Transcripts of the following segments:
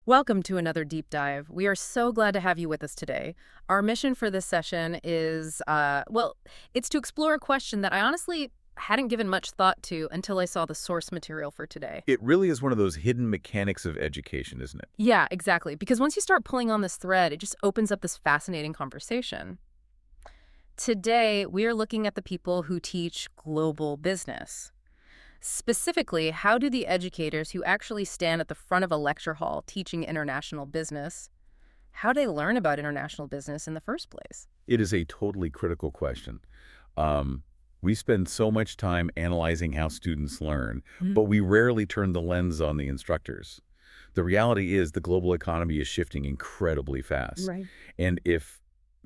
Welcome to another deep dive. We are so glad to have you with us today. Our mission for this session is, it's to explore a question that I honestly hadn't given much thought to until I saw the source material for today. It really is one of those hidden mechanics of education, isn't it? Yeah, exactly. Because once you start pulling on this thread, it just opens up this fascinating conversation. Today, we are looking at the people who teach global business. Specifically, how do the educators who actually stand at the front of a lecture hall teaching international business, how do they learn about international business in the first place? It is a totally critical question. We spend so much time analyzing how students learn, but we rarely turn the lens on the instructors. The reality is the global economy is shifting incredibly fast. Right. And if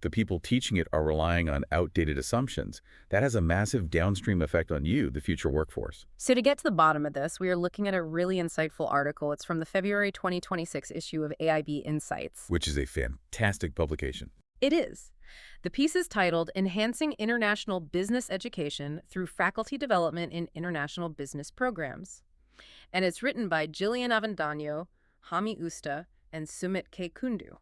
the people teaching it are relying on outdated assumptions, that has a massive downstream effect on you, the future workforce. So to get to the bottom of this, we are looking at a really insightful article. It's from the February 2026 issue of AIB Insights. Which is a fantastic publication. It is. The piece is titled Enhancing International Business Education Through Faculty Development in International Business Programs. And it's written by Jillian Avendano, Hami Usta, and Sumit K. Kundu.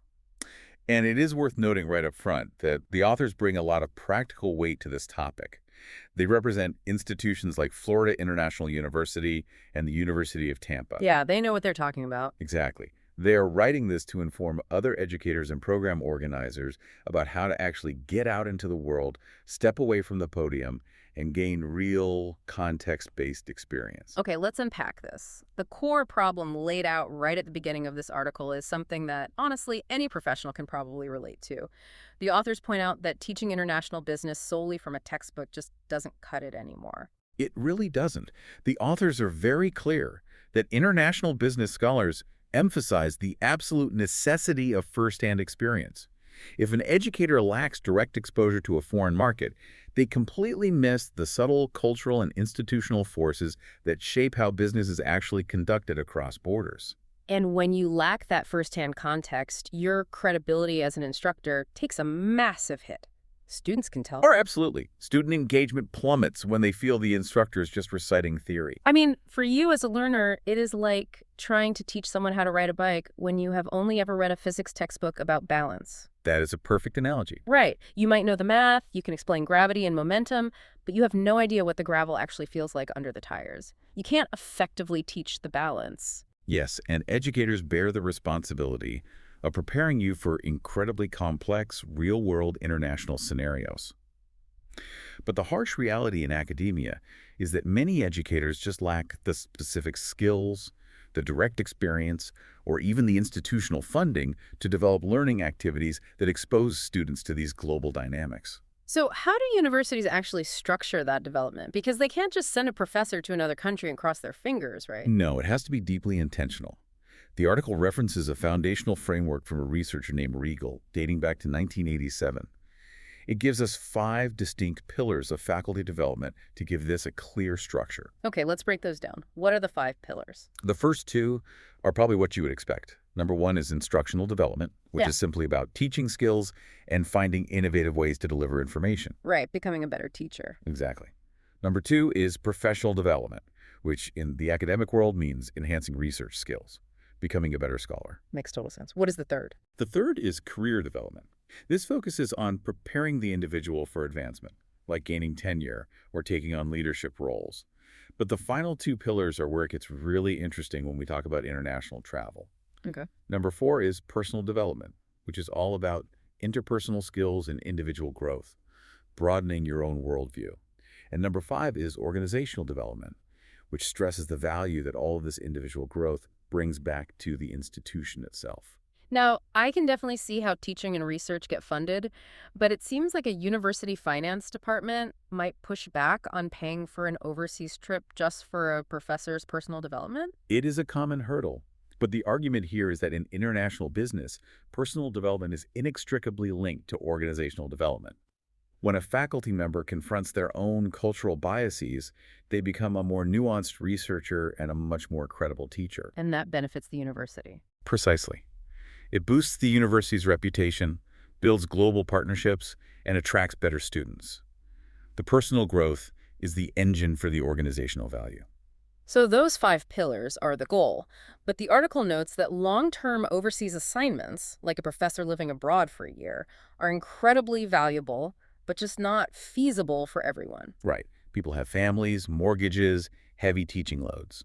And it is worth noting right up front that the authors bring a lot of practical weight to this topic. They represent institutions like Florida International University and the University of Tampa. Yeah, they know what they're talking about. Exactly. They are writing this to inform other educators and program organizers about how to actually get out into the world, step away from the podium, and gain real context-based experience. Okay, let's unpack this. The core problem laid out right at the beginning of this article is something that, honestly, any professional can probably relate to. The authors point out that teaching international business solely from a textbook just doesn't cut it anymore. It really doesn't. The authors are very clear that international business scholars emphasize the absolute necessity of first-hand experience. If an educator lacks direct exposure to a foreign market, they completely miss the subtle cultural and institutional forces that shape how business is actually conducted across borders. And when you lack that firsthand context, your credibility as an instructor takes a massive hit. Students can tell. Or absolutely. Student engagement plummets when they feel the instructor is just reciting theory. I mean, for you as a learner, it is like trying to teach someone how to ride a bike when you have only ever read a physics textbook about balance. That is a perfect analogy. Right. You might know the math, you can explain gravity and momentum, but you have no idea what the gravel actually feels like under the tires. You can't effectively teach the balance. Yes, and educators bear the responsibility of preparing you for incredibly complex, real-world international scenarios. But the harsh reality in academia is that many educators just lack the specific skills, the direct experience, or even the institutional funding to develop learning activities that expose students to these global dynamics. So how do universities actually structure that development? Because they can't just send a professor to another country and cross their fingers, right? No, it has to be deeply intentional. The article references a foundational framework from a researcher named Riegel, dating back to 1987. It gives us 5 distinct pillars of faculty development to give this a clear structure. Okay, let's break those down. What are the 5 pillars? The first 2 are probably what you would expect. Number 1 is instructional development, which is simply about teaching skills and finding innovative ways to deliver information. Right, becoming a better teacher. Exactly. Number 2 is professional development, which in the academic world means enhancing research skills, becoming a better scholar. Makes total sense. What is the third? The third is career development. This focuses on preparing the individual for advancement, like gaining tenure or taking on leadership roles. But the final 2 pillars are where it gets really interesting when we talk about international travel. Okay. Number 4 is personal development, which is all about interpersonal skills and individual growth, broadening your own worldview. And number 5 is organizational development, which stresses the value that all of this individual growth brings back to the institution itself. Now, I can definitely see how teaching and research get funded, but it seems like a university finance department might push back on paying for an overseas trip just for a professor's personal development. It is a common hurdle, but the argument here is that in international business, personal development is inextricably linked to organizational development. When a faculty member confronts their own cultural biases, they become a more nuanced researcher and a much more credible teacher. And that benefits the university. Precisely. It boosts the university's reputation, builds global partnerships, and attracts better students. The personal growth is the engine for the organizational value. So those 5 pillars are the goal, but the article notes that long-term overseas assignments, like a professor living abroad for a year, are incredibly valuable, but just not feasible for everyone. Right. People have families, mortgages, heavy teaching loads.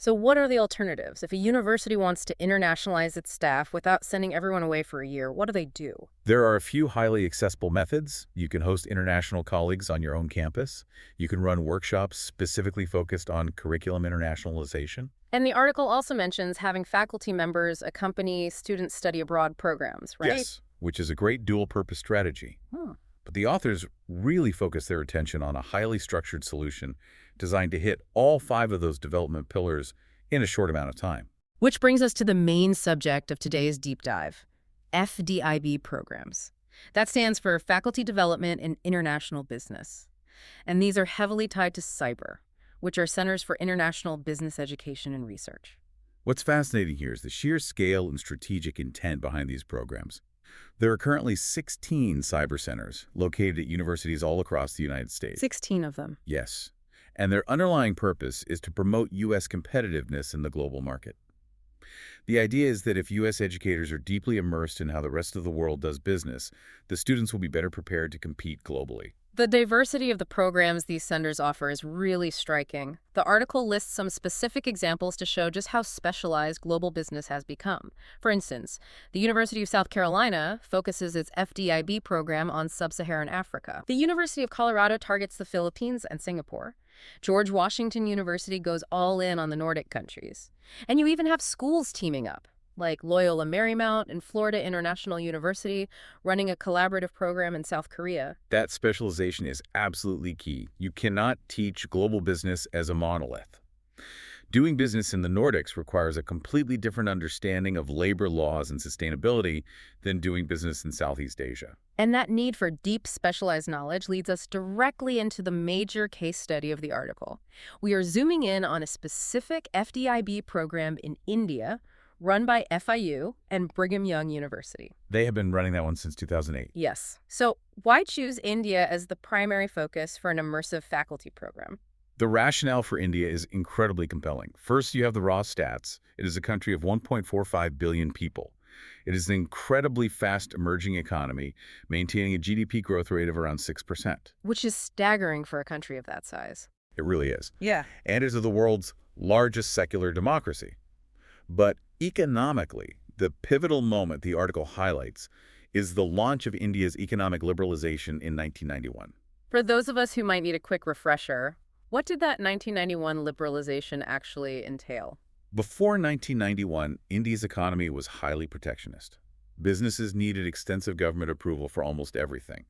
So what are the alternatives? If a university wants to internationalize its staff without sending everyone away for a year, what do they do? There are a few highly accessible methods. You can host international colleagues on your own campus. You can run workshops specifically focused on curriculum internationalization. And the article also mentions having faculty members accompany student study abroad programs, right? Yes, which is a great dual-purpose strategy. Hmm. But the authors really focus their attention on a highly structured solution designed to hit all 5 of those development pillars in a short amount of time. Which brings us to the main subject of today's deep dive, FDIB programs. That stands for Faculty Development in International Business. And these are heavily tied to cyber, which are centers for international business education and research. What's fascinating here is the sheer scale and strategic intent behind these programs. There are currently 16 cyber centers located at universities all across the United States. 16 of them. Yes. And their underlying purpose is to promote U.S. competitiveness in the global market. The idea is that if U.S. educators are deeply immersed in how the rest of the world does business, the students will be better prepared to compete globally. The diversity of the programs these centers offer is really striking. The article lists some specific examples to show just how specialized global business has become. For instance, the University of South Carolina focuses its FDIB program on sub-Saharan Africa. The University of Colorado targets the Philippines and Singapore. George Washington University goes all in on the Nordic countries. And you even have schools teaming up, like Loyola Marymount and Florida International University, running a collaborative program in South Korea. That specialization is absolutely key. You cannot teach global business as a monolith. Doing business in the Nordics requires a completely different understanding of labor laws and sustainability than doing business in Southeast Asia. And that need for deep specialized knowledge leads us directly into the major case study of the article. We are zooming in on a specific FDIB program in India, run by FIU and Brigham Young University. They have been running that one since 2008. Yes. So why choose India as the primary focus for an immersive faculty program? The rationale for India is incredibly compelling. First, you have the raw stats. It is a country of 1.45 billion people. It is an incredibly fast emerging economy, maintaining a GDP growth rate of around 6%. Which is staggering for a country of that size. It really is. Yeah. And it is the world's largest secular democracy. But economically, the pivotal moment the article highlights is the launch of India's economic liberalization in 1991. For those of us who might need a quick refresher, what did that 1991 liberalization actually entail? Before 1991, India's economy was highly protectionist. Businesses needed extensive government approval for almost everything.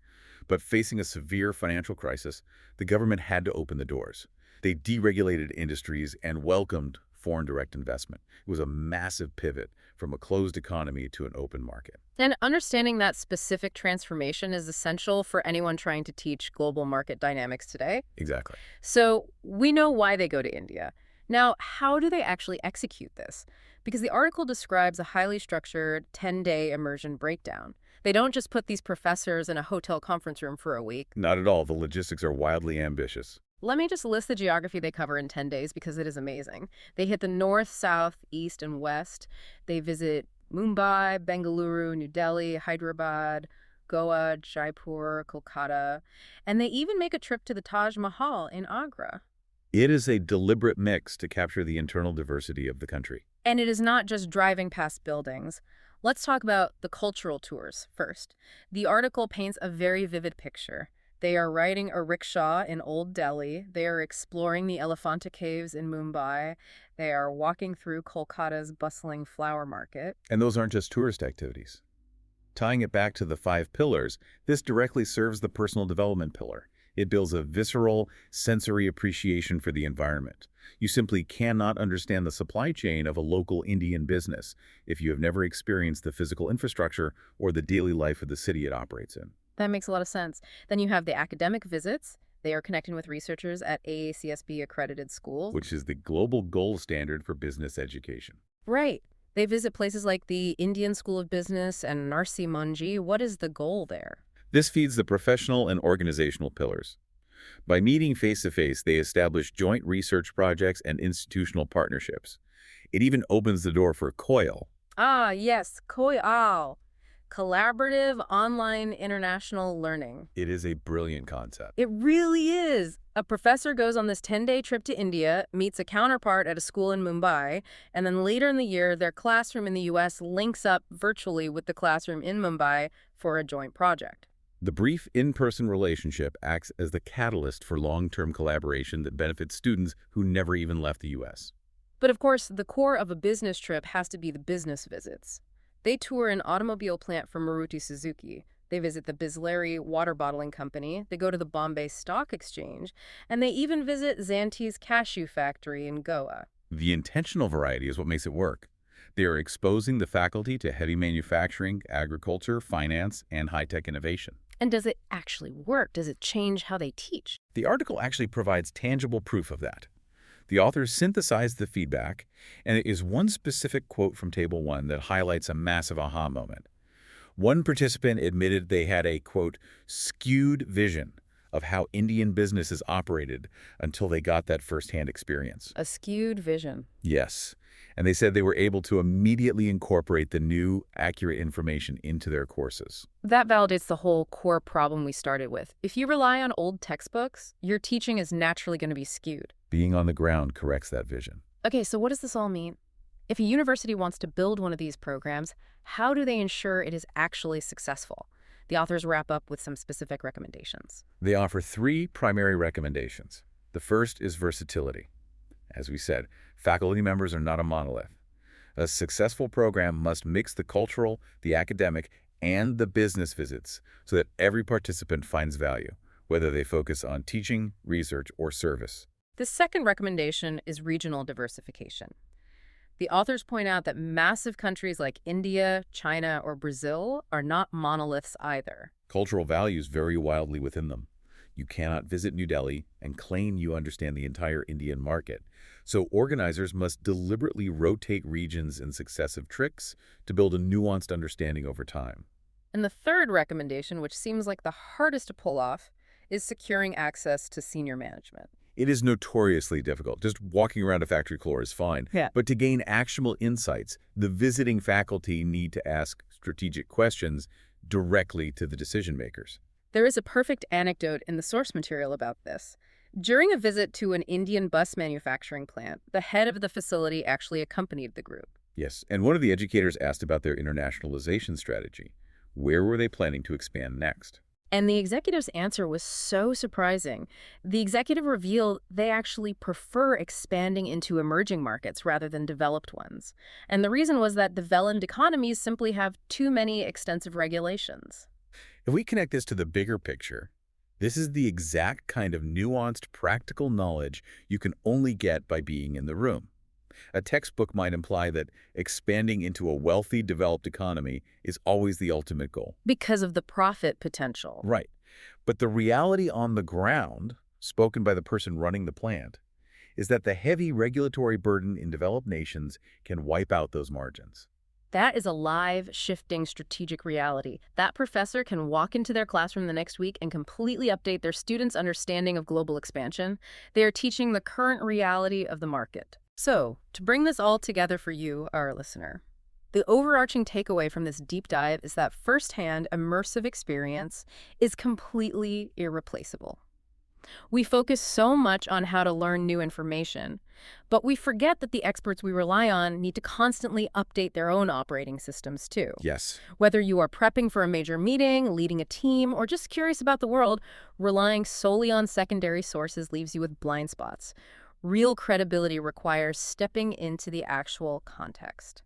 But facing a severe financial crisis, the government had to open the doors. They deregulated industries and welcomed foreign direct investment. It was a massive pivot from a closed economy to an open market. And understanding that specific transformation is essential for anyone trying to teach global market dynamics today. Exactly. So we know why they go to India. Now, how do they actually execute this? Because the article describes a highly structured 10-day immersion breakdown. They don't just put these professors in a hotel conference room for a week. Not at all. The logistics are wildly ambitious. Let me just list the geography they cover in 10 days because it is amazing. They hit the north, south, east, and west. They visit Mumbai, Bengaluru, New Delhi, Hyderabad, Goa, Jaipur, Kolkata, and they even make a trip to the Taj Mahal in Agra. It is a deliberate mix to capture the internal diversity of the country. And it is not just driving past buildings. Let's talk about the cultural tours first. The article paints a very vivid picture. They are riding a rickshaw in Old Delhi. They are exploring the Elephanta Caves in Mumbai. They are walking through Kolkata's bustling flower market. And those aren't just tourist activities. Tying it back to the 5 pillars, this directly serves the personal development pillar. It builds a visceral, sensory appreciation for the environment. You simply cannot understand the supply chain of a local Indian business if you have never experienced the physical infrastructure or the daily life of the city it operates in. That makes a lot of sense. Then you have the academic visits. They are connecting with researchers at AACSB-accredited schools. Which is the global gold standard for business education. Right. They visit places like the Indian School of Business and Narsi Munji. What is the goal there? This feeds the professional and organizational pillars. By meeting face-to-face, they establish joint research projects and institutional partnerships. It even opens the door for COIL. Ah, yes, COIL. Collaborative Online International Learning. It is a brilliant concept. It really is. A professor goes on this 10-day trip to India, meets a counterpart at a school in Mumbai, and then later in the year, their classroom in the U.S. links up virtually with the classroom in Mumbai for a joint project. The brief in-person relationship acts as the catalyst for long-term collaboration that benefits students who never even left the U.S. But of course, the core of a business trip has to be the business visits. They tour an automobile plant for Maruti Suzuki. They visit the Bisleri water bottling company. They go to the Bombay Stock Exchange. And they even visit Xanti's cashew factory in Goa. The intentional variety is what makes it work. They are exposing the faculty to heavy manufacturing, agriculture, finance, and high-tech innovation. And does it actually work? Does it change how they teach? The article actually provides tangible proof of that. The authors synthesized the feedback, and it is one specific quote from Table 1 that highlights a massive aha moment. One participant admitted they had a, quote, skewed vision of how Indian businesses operated until they got that firsthand experience. A skewed vision. Yes. And they said they were able to immediately incorporate the new, accurate information into their courses. That validates the whole core problem we started with. If you rely on old textbooks, your teaching is naturally going to be skewed. Being on the ground corrects that vision. Okay, so what does this all mean? If a university wants to build one of these programs, how do they ensure it is actually successful? The authors wrap up with some specific recommendations. They offer 3 primary recommendations. The first is versatility. As we said, faculty members are not a monolith. A successful program must mix the cultural, the academic, and the business visits so that every participant finds value, whether they focus on teaching, research, or service. The second recommendation is regional diversification. The authors point out that massive countries like India, China, or Brazil are not monoliths either. Cultural values vary wildly within them. You cannot visit New Delhi and claim you understand the entire Indian market. So organizers must deliberately rotate regions in successive trips to build a nuanced understanding over time. And the third recommendation, which seems like the hardest to pull off, is securing access to senior management. It is notoriously difficult. Just walking around a factory floor is fine. Yeah. But to gain actionable insights, the visiting faculty need to ask strategic questions directly to the decision makers. There is a perfect anecdote in the source material about this. During a visit to an Indian bus manufacturing plant, the head of the facility actually accompanied the group. Yes, and one of the educators asked about their internationalization strategy. Where were they planning to expand next? And the executive's answer was so surprising. The executive revealed they actually prefer expanding into emerging markets rather than developed ones. And the reason was that developed economies simply have too many extensive regulations. If we connect this to the bigger picture, this is the exact kind of nuanced, practical knowledge you can only get by being in the room. A textbook might imply that expanding into a wealthy, developed economy is always the ultimate goal. Because of the profit potential. Right. But the reality on the ground, spoken by the person running the plant, is that the heavy regulatory burden in developed nations can wipe out those margins. That is a live, shifting strategic reality. That professor can walk into their classroom the next week and completely update their students' understanding of global expansion. They are teaching the current reality of the market. So, to bring this all together for you, our listener, the overarching takeaway from this deep dive is that firsthand, immersive experience is completely irreplaceable. We focus so much on how to learn new information, but we forget that the experts we rely on need to constantly update their own operating systems too. Yes. Whether you are prepping for a major meeting, leading a team, or just curious about the world, relying solely on secondary sources leaves you with blind spots. Real credibility requires stepping into the actual context.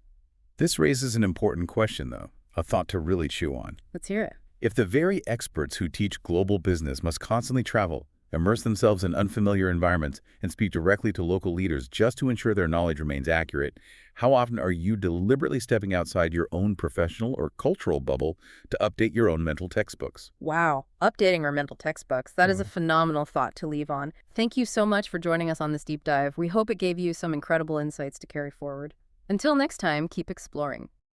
This raises an important question, though, a thought to really chew on. Let's hear it. If the very experts who teach global business must constantly travel, immerse themselves in unfamiliar environments, and speak directly to local leaders just to ensure their knowledge remains accurate, how often are you deliberately stepping outside your own professional or cultural bubble to update your own mental textbooks? Wow, updating our mental textbooks. That is a phenomenal thought to leave on. Thank you so much for joining us on this deep dive. We hope it gave you some incredible insights to carry forward. Until next time, keep exploring.